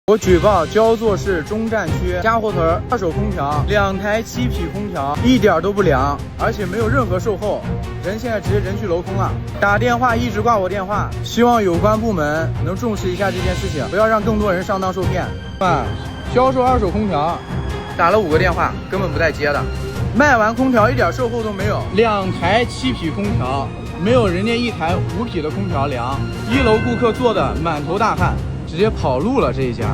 我举报焦作市中站区家伙屯二手空调，2台7匹空调一点都不凉，而且没有任何售后，人现在直接人去楼空了。打电话一直挂我电话，希望有关部门能重视一下这件事情，不要让更多人上当受骗。销售二手空调，打了5个电话，根本不带接的。卖完空调一点售后都没有，2台7匹空调没有人家1台5匹的空调凉，1楼顾客坐的满头大汗。直接跑路了这一家。